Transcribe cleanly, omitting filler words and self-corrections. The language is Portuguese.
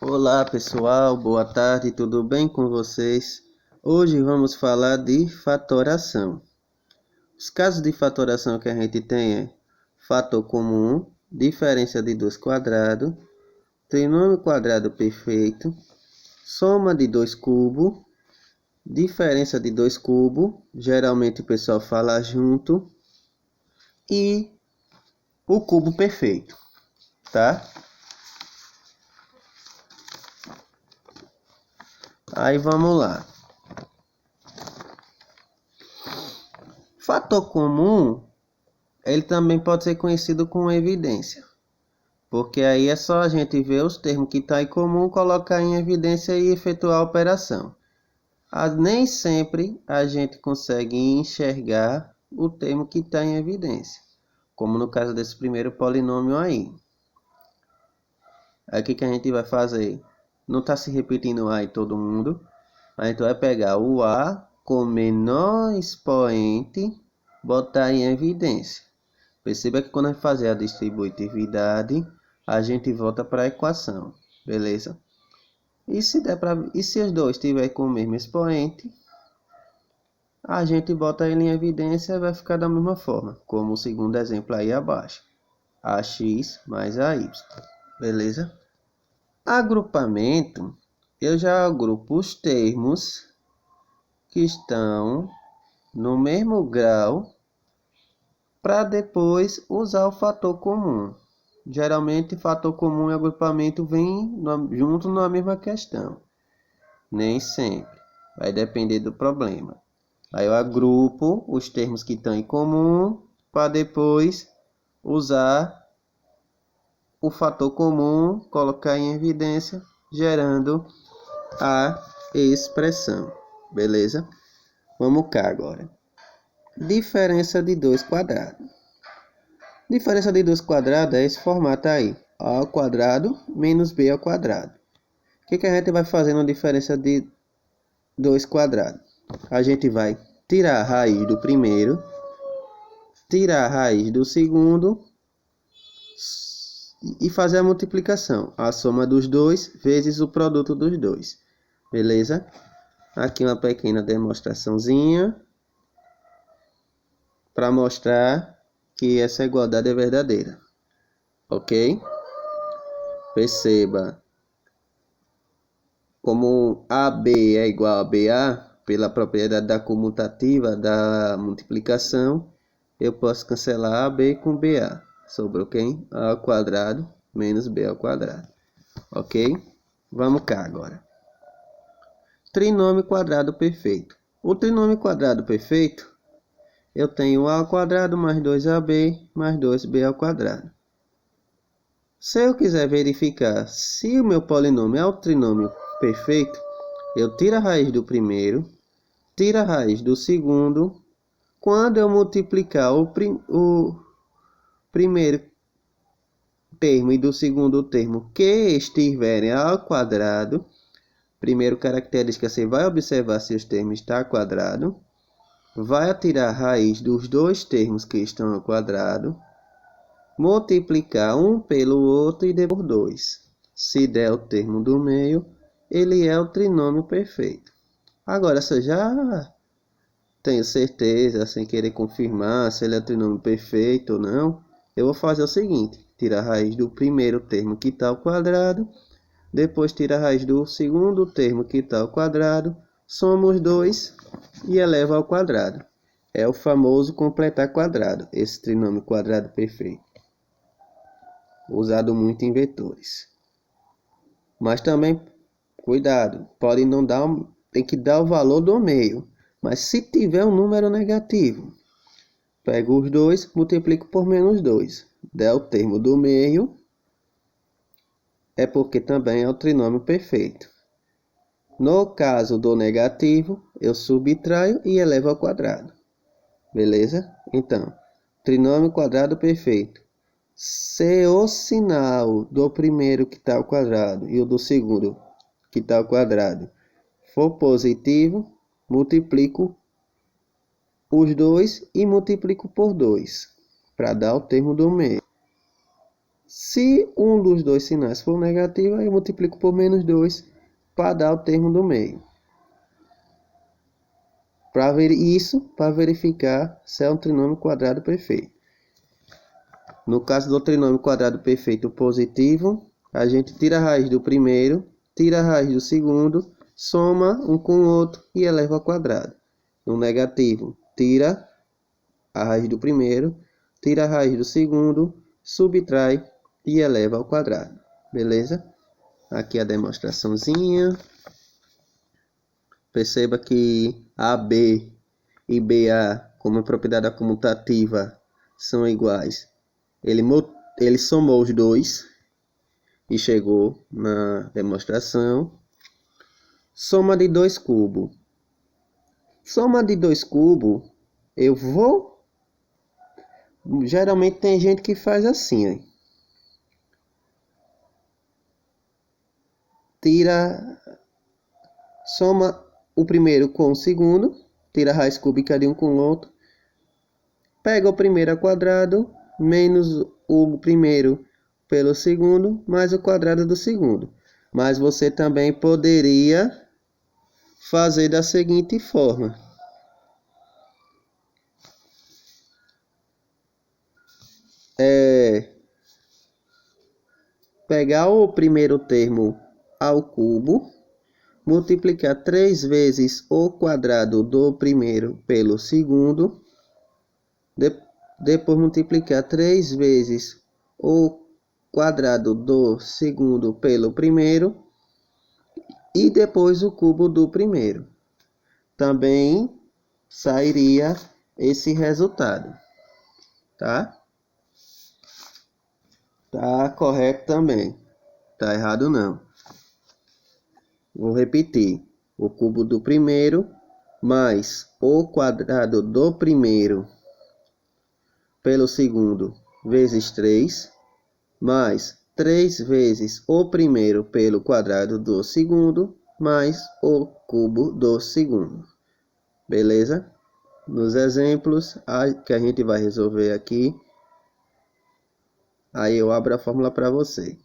Olá pessoal, boa tarde, tudo bem com vocês? Hoje vamos falar de fatoração. Os casos de fatoração que a gente tem é fator comum, diferença de dois quadrados, trinômio quadrado perfeito, soma de dois cubos, diferença de dois cubos, geralmente o pessoal fala junto, e o cubo perfeito, tá? Aí vamos lá. Fator comum, ele também pode ser conhecido como evidência, porque aí é só a gente ver os termos que estão em comum, colocar em evidência e efetuar a operação. Nem sempre a gente consegue enxergar o termo que está em evidência, como no caso desse primeiro polinômio aí. Aqui que a gente vai fazer, não está se repetindo A em todo mundo, a gente vai pegar o A com menor expoente, botar em evidência. Perceba que quando a gente fazer a distributividade, a gente volta para a equação, beleza? E se os dois tiverem com o mesmo expoente, a gente bota ele em evidência e vai ficar da mesma forma, como o segundo exemplo aí abaixo. AX mais AY, beleza? Agrupamento, eu já agrupo os termos que estão no mesmo grau para depois usar o fator comum. Geralmente, fator comum e agrupamento vem junto na mesma questão. Nem sempre. Vai depender do problema. Aí eu agrupo os termos que estão em comum para depois usar o fator comum, colocar em evidência, gerando a expressão. Beleza? Vamos cá agora. Diferença de dois quadrados. Diferença de 2 quadrados é esse formato aí. A ao quadrado menos b ao quadrado. O que a gente vai fazer na diferença de 2 quadrados? A gente vai tirar a raiz do primeiro, tirar a raiz do segundo e fazer a multiplicação. A soma dos dois vezes o produto dos dois. Beleza? Aqui uma pequena demonstraçãozinha para mostrar que essa igualdade é verdadeira. Ok? Perceba como AB é igual a BA, pela propriedade da comutativa da multiplicação, eu posso cancelar AB com BA. Sobrou quem? A ao quadrado menos B ao quadrado. Ok? Vamos cá agora. Trinômio quadrado perfeito. O trinômio quadrado perfeito, eu tenho A ao quadrado mais 2AB mais 2B ao quadrado. Se eu quiser verificar se o meu polinômio é o trinômio perfeito, eu tiro a raiz do primeiro, tiro a raiz do segundo. Quando eu multiplicar o primeiro termo e do segundo termo que estiverem ao quadrado, primeiro característica, você vai observar se os termos estão ao quadrado, vai tirar a raiz dos dois termos que estão ao quadrado, multiplicar um pelo outro e depois por 2. Se der o termo do meio, ele é o trinômio perfeito. Agora, se eu já tenho certeza, sem querer confirmar se ele é o trinômio perfeito ou não, eu vou fazer o seguinte: tirar a raiz do primeiro termo que está ao quadrado, depois tira a raiz do segundo termo que está ao quadrado, soma os dois e eleva ao quadrado. É o famoso completar quadrado, esse trinômio quadrado perfeito, usado muito em vetores. Mas também, cuidado, pode não dar, tem que dar o valor do meio. Mas se tiver um número negativo, pego os dois, multiplico por menos 2. Der o termo do meio, é porque também é o trinômio perfeito. No caso do negativo, eu subtraio e elevo ao quadrado. Beleza? Então, trinômio quadrado perfeito. Se o sinal do primeiro que está ao quadrado e o do segundo que está ao quadrado for positivo, multiplico os dois e multiplico por 2 para dar o termo do meio. Se um dos dois sinais for negativo, aí eu multiplico por menos 2 para dar o termo do meio. Para ver isso, para verificar se é um trinômio quadrado perfeito. No caso do trinômio quadrado perfeito positivo, a gente tira a raiz do primeiro, tira a raiz do segundo, soma um com o outro e eleva ao quadrado. No negativo, tira a raiz do primeiro, tira a raiz do segundo, subtrai e eleva ao quadrado. Beleza? Aqui a demonstraçãozinha. Perceba que AB e BA, como propriedade comutativa, são iguais. Ele somou os dois e chegou na demonstração. Soma de 2 cubos. Soma de 2 cubos, eu vou... Geralmente tem gente que faz assim, ó. Soma o primeiro com o segundo, tira a raiz cúbica de um com o outro, pega o primeiro ao quadrado, menos o primeiro pelo segundo, mais o quadrado do segundo. Mas você também poderia fazer da seguinte forma. Pegar o primeiro termo ao cubo, multiplicar 3 vezes o quadrado do primeiro pelo segundo, depois multiplicar 3 vezes o quadrado do segundo pelo primeiro e depois o cubo do primeiro. Também sairia esse resultado, tá? Tá correto também. Tá errado não. Vou repetir. O cubo do primeiro mais o quadrado do primeiro pelo segundo vezes 3, mais 3 vezes o primeiro pelo quadrado do segundo, mais o cubo do segundo. Beleza? Nos exemplos que a gente vai resolver aqui, aí eu abro a fórmula para você.